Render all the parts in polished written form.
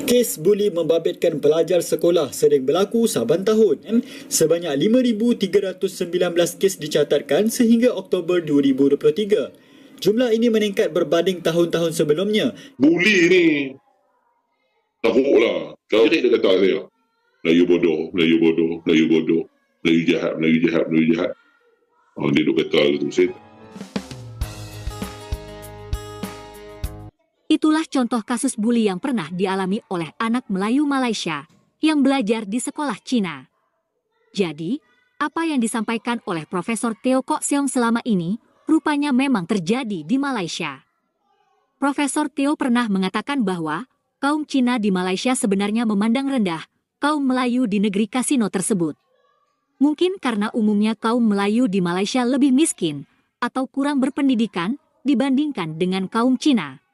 Kes buli membabitkan pelajar sekolah sering berlaku saban tahun. Sebanyak 5,319 kes dicatatkan sehingga Oktober 2023. Jumlah ini meningkat berbanding tahun-tahun sebelumnya. Buli ni teruk lah. Kalau dia kata saya, Melayu bodoh, Melayu bodoh, Melayu bodoh, Melayu jahat, Melayu jahat, Melayu jahat. Dia duk kata gitu. Saya Itulah contoh kasus buli yang pernah dialami oleh anak Melayu Malaysia yang belajar di sekolah Cina. Jadi, apa yang disampaikan oleh Profesor Teo Kok Seong selama ini rupanya memang terjadi di Malaysia. Profesor Teo pernah mengatakan bahwa kaum Cina di Malaysia sebenarnya memandang rendah kaum Melayu di negeri kasino tersebut. Mungkin karena umumnya kaum Melayu di Malaysia lebih miskin atau kurang berpendidikan dibandingkan dengan kaum Cina.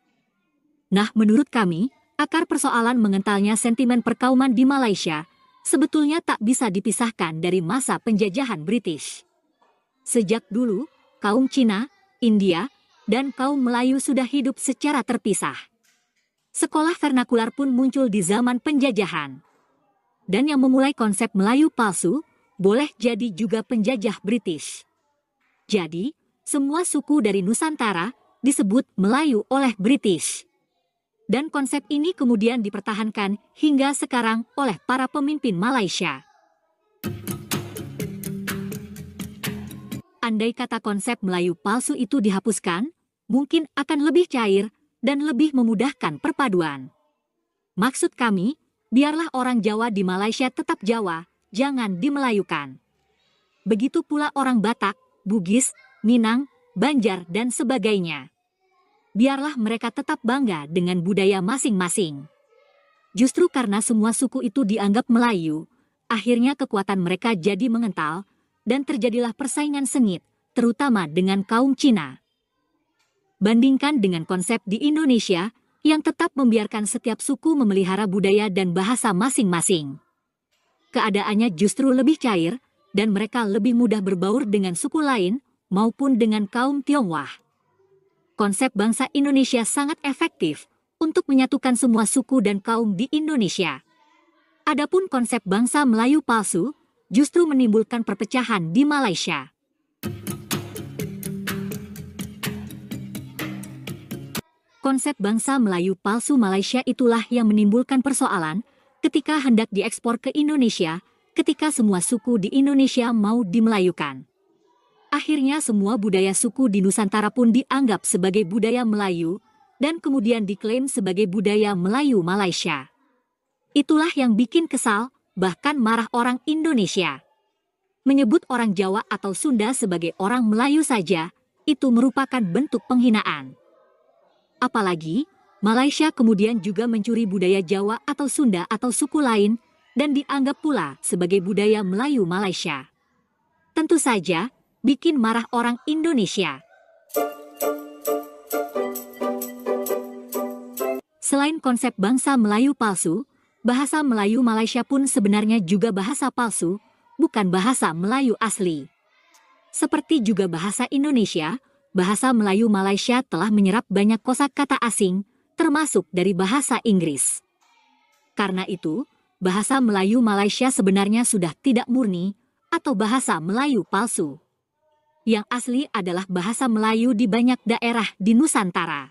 Nah, menurut kami, akar persoalan mengentalnya sentimen perkauman di Malaysia sebetulnya tak bisa dipisahkan dari masa penjajahan British. Sejak dulu, kaum Cina, India, dan kaum Melayu sudah hidup secara terpisah. Sekolah vernakular pun muncul di zaman penjajahan. Dan yang memulai konsep Melayu palsu boleh jadi juga penjajah British. Jadi, semua suku dari Nusantara disebut Melayu oleh British. Dan konsep ini kemudian dipertahankan hingga sekarang oleh para pemimpin Malaysia. Andai kata konsep Melayu palsu itu dihapuskan, mungkin akan lebih cair dan lebih memudahkan perpaduan. Maksud kami, biarlah orang Jawa di Malaysia tetap Jawa, jangan dimelayukan. Begitu pula orang Batak, Bugis, Minang, Banjar, dan sebagainya. Biarlah mereka tetap bangga dengan budaya masing-masing. Justru karena semua suku itu dianggap Melayu, akhirnya kekuatan mereka jadi mengental, dan terjadilah persaingan sengit, terutama dengan kaum Cina. Bandingkan dengan konsep di Indonesia, yang tetap membiarkan setiap suku memelihara budaya dan bahasa masing-masing. Keadaannya justru lebih cair, dan mereka lebih mudah berbaur dengan suku lain, maupun dengan kaum Tionghoa. Konsep bangsa Indonesia sangat efektif untuk menyatukan semua suku dan kaum di Indonesia. Adapun konsep bangsa Melayu palsu justru menimbulkan perpecahan di Malaysia. Konsep bangsa Melayu palsu Malaysia itulah yang menimbulkan persoalan ketika hendak diekspor ke Indonesia, ketika semua suku di Indonesia mau dimelayukan. Akhirnya semua budaya suku di Nusantara pun dianggap sebagai budaya Melayu dan kemudian diklaim sebagai budaya Melayu Malaysia. Itulah yang bikin kesal, bahkan marah orang Indonesia. Menyebut orang Jawa atau Sunda sebagai orang Melayu saja, itu merupakan bentuk penghinaan. Apalagi, Malaysia kemudian juga mencuri budaya Jawa atau Sunda atau suku lain dan dianggap pula sebagai budaya Melayu Malaysia. Tentu saja, bikin marah orang Indonesia. Selain konsep bangsa Melayu palsu, bahasa Melayu Malaysia pun sebenarnya juga bahasa palsu, bukan bahasa Melayu asli. Seperti juga bahasa Indonesia, bahasa Melayu Malaysia telah menyerap banyak kosakata asing, termasuk dari bahasa Inggris. Karena itu, bahasa Melayu Malaysia sebenarnya sudah tidak murni atau bahasa Melayu palsu. Yang asli adalah bahasa Melayu di banyak daerah di Nusantara.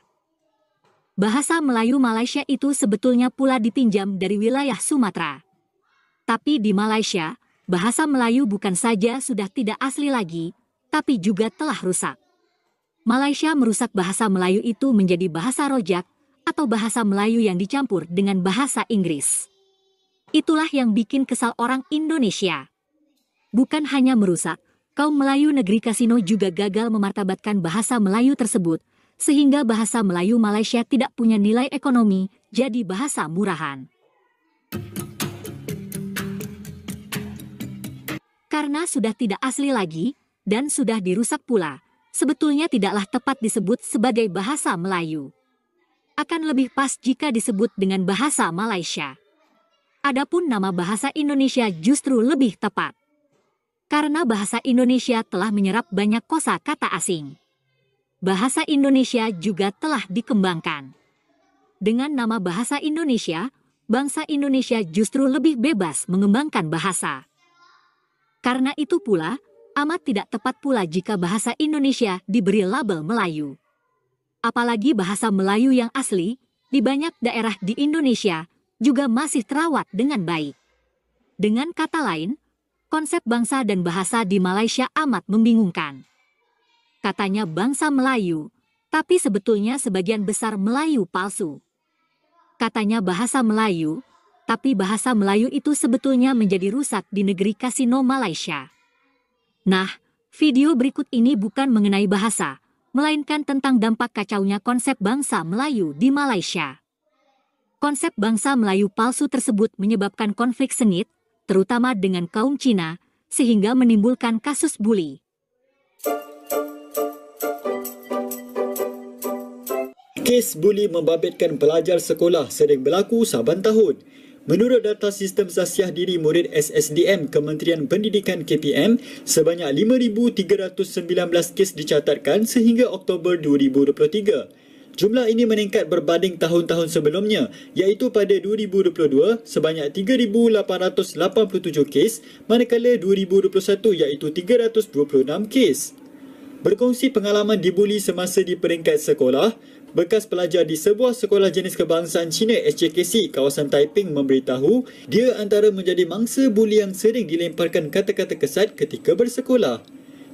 Bahasa Melayu Malaysia itu sebetulnya pula dipinjam dari wilayah Sumatera. Tapi di Malaysia, bahasa Melayu bukan saja sudah tidak asli lagi, tapi juga telah rusak. Malaysia merusak bahasa Melayu itu menjadi bahasa rojak atau bahasa Melayu yang dicampur dengan bahasa Inggris. Itulah yang bikin kesal orang Indonesia. Bukan hanya merusak, kaum Melayu negeri kasino juga gagal memartabatkan bahasa Melayu tersebut, sehingga bahasa Melayu Malaysia tidak punya nilai ekonomi, jadi bahasa murahan. Karena sudah tidak asli lagi, dan sudah dirusak pula, sebetulnya tidaklah tepat disebut sebagai bahasa Melayu. Akan lebih pas jika disebut dengan bahasa Malaysia. Adapun nama bahasa Indonesia justru lebih tepat. Karena bahasa Indonesia telah menyerap banyak kosakata asing. Bahasa Indonesia juga telah dikembangkan. Dengan nama bahasa Indonesia, bangsa Indonesia justru lebih bebas mengembangkan bahasa. Karena itu pula, amat tidak tepat pula jika bahasa Indonesia diberi label Melayu. Apalagi bahasa Melayu yang asli, di banyak daerah di Indonesia, juga masih terawat dengan baik. Dengan kata lain, konsep bangsa dan bahasa di Malaysia amat membingungkan. Katanya bangsa Melayu, tapi sebetulnya sebagian besar Melayu palsu. Katanya bahasa Melayu, tapi bahasa Melayu itu sebetulnya menjadi rusak di negeri kasino Malaysia. Nah, video berikut ini bukan mengenai bahasa, melainkan tentang dampak kacaunya konsep bangsa Melayu di Malaysia. Konsep bangsa Melayu palsu tersebut menyebabkan konflik sengit, terutama dengan kaum Cina, sehingga menimbulkan kasus buli. Kes buli membabitkan pelajar sekolah sering berlaku saban tahun. Menurut data Sistem Sasiah Diri Murid SSDM Kementerian Pendidikan KPM, sebanyak 5,319 kes dicatatkan sehingga Oktober 2023. Jumlah ini meningkat berbanding tahun-tahun sebelumnya, iaitu pada 2022 sebanyak 3,887 kes, manakala 2021 iaitu 326 kes. Berkongsi pengalaman dibuli semasa di peringkat sekolah, bekas pelajar di sebuah sekolah jenis kebangsaan Cina SJKC kawasan Taiping memberitahu dia antara menjadi mangsa buli yang sering dilemparkan kata-kata kesat ketika bersekolah.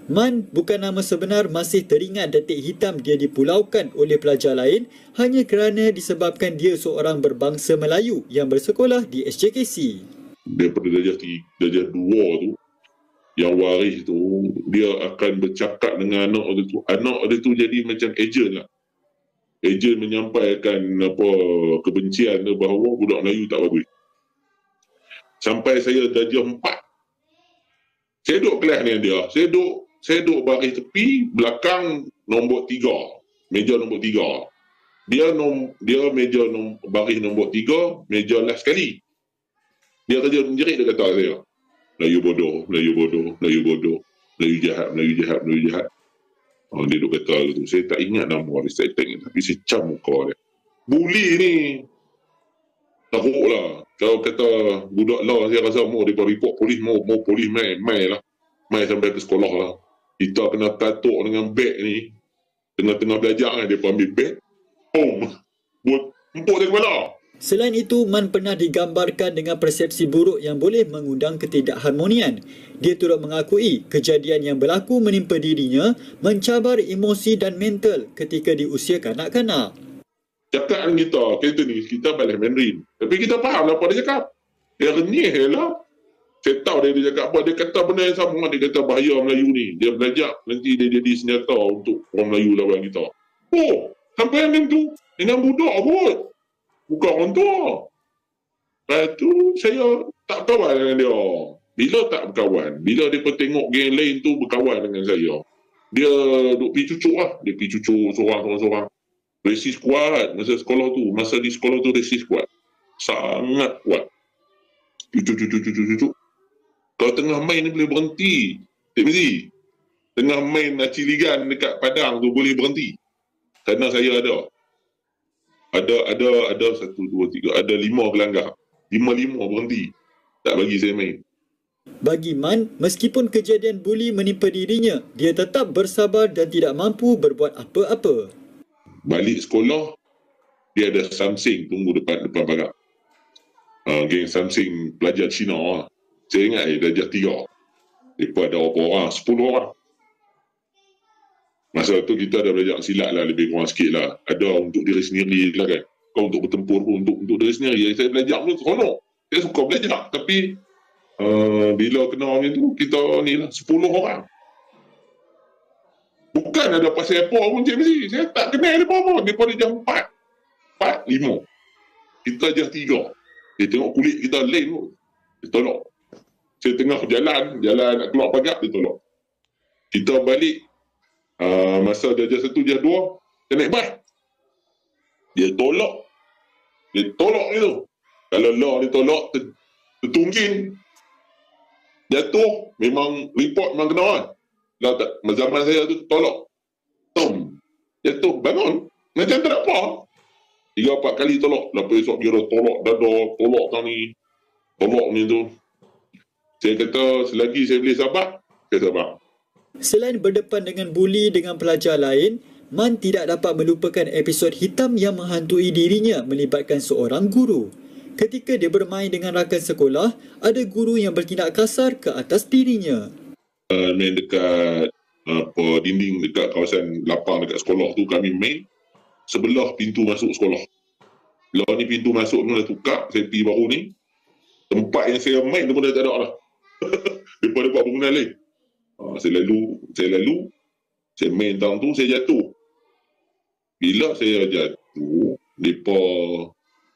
Man, bukan nama sebenar, masih teringat detik hitam dia dipulaukan oleh pelajar lain hanya kerana disebabkan dia seorang berbangsa Melayu yang bersekolah di SJKC. Daripada darjah 2 tu, yang waris tu, dia akan bercakap dengan anak dia tu. Anak dia tu jadi macam ejen lah. Ejen menyampaikan kebencian dia bahawa budak Melayu tak bagus. Sampai saya darjah 4. Saya duduk kelas dengan dia. Saya duduk baris tepi, belakang nombor 3. Meja nombor 3. Dia meja baris nombor 3, meja last sekali. Dia kerja menjerit, dia kata saya, Melayu bodoh, Melayu bodoh, Melayu bodoh, Melayu jahat, Melayu jahat, Melayu jahat. Dia duduk kata gitu. Saya tak ingat nama dia, saya tak ingat, tapi saya cam muka dia. Buli ni, teruklah. Kalau kata budak lah, saya rasa mau dia report polis, mau polis mai lah. Mai sampai ke sekolah lah. Kita kena tatuk dengan beg ni. Tengah-tengah belajar kan, dia pun ambil beg. Boom. Buat empuk dia kepala. Selain itu, Man pernah digambarkan dengan persepsi buruk yang boleh mengundang ketidakharmonian. Dia turut mengakui kejadian yang berlaku menimpa dirinya mencabar emosi dan mental ketika di usia kanak-kanak. Cakap kita ni, kita balik Mandarin. Tapi kita faham lah apa dia cakap. Dia renyih lah. Saya tahu dia cakap apa. Dia kata benda yang sama. Dia kata bahaya Melayu ni. Dia belajar, nanti dia jadi senjata untuk orang Melayu lawan kita. Oh, sampai yang tu dengan budak kot. Bukan orang tua. Lepas tu, saya tak kawan dengan dia. Bila tak berkawan? Bila dia pun tengok geng lain tu berkawan dengan saya. Dia duk pergi cucuk lah. Dia pergi cucuk seorang-seorang. Resis kuat masa sekolah tu. Masa di sekolah tu resis kuat. Sangat kuat. Cucuk. Kalau tengah main ni boleh berhenti. Tak mesti. Tengah main naciligan dekat padang tu boleh berhenti. Kerana saya ada 1, 2, 3, ada 5 gelanggar. 5 berhenti. Tak bagi saya main. Bagi Man, meskipun kejadian buli menimpa dirinya, dia tetap bersabar dan tidak mampu berbuat apa-apa. Balik sekolah, dia ada Samsing tunggu depan pagar. Geng Samsing pelajar Cina lah. Saya ingat darjah 3. Mereka ada berapa orang? 10 orang. Masa tu kita ada belajar silat lah, lebih kurang sikit lah. Ada untuk diri sendiri lah kan. Kau untuk bertempur pun untuk diri sendiri. Saya belajar pun seronok. Saya suka belajar. Tapi bila kena orang itu, kita ni lah 10 orang. Bukan ada pasal apa pun cik mesti. Saya tak kenal dia apa-apa. Mereka darjah 4, 5. Kita darjah 3. Dia tengok kulit kita lain pun. Dia tolak. Saya tengah jalan nak keluar pagar, dia tolak. Kita balik. Masa darjah 1, darjah 2, dia naik bas. Dia tolak itu. Kalau lah dia tolak, tertungging. Jatuh, memang report memang kena kan. Lah tak, zaman saya tu tolak. Tom. Jatuh, bangun. Macam tak ada apa. 3-4 kali tolak. Lepas esok kira tolak dada, tolak tang ni. Tolak ni tu. Saya kata selagi saya boleh sabar, saya sabar. Selain berdepan dengan buli dengan pelajar lain, Man tidak dapat melupakan episod hitam yang menghantui dirinya melibatkan seorang guru. Ketika dia bermain dengan rakan sekolah, ada guru yang bertindak kasar ke atas dirinya. Main dekat dinding dekat kawasan lapang dekat sekolah tu, kami main sebelah pintu masuk sekolah. Lah ni pintu masuk tu dah tukar, saya pergi baru ni. Tempat yang saya main tu pun dah tak ada lah. Mereka buat bangunan lain. Saya lalu, saya main tang tu, saya jatuh. Bila saya jatuh, mereka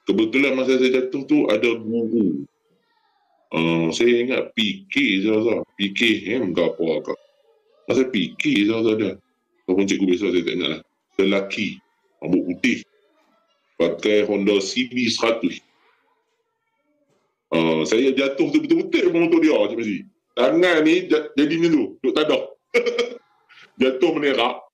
kebetulan masa saya jatuh tu ada guru. Saya ingat PK saya rasa. PKM ke apa ke. Masa PK saya rasa dia. Ataupun cikgu biasa saya tak ingat lah. Lelaki. Rambut putih. Pakai Honda CB100. Saya jatuh tu betul-betul mengutuk dia, Cik Masih. Tangan ni jadi macam tu. Duduk tadah. Jatuh menerak.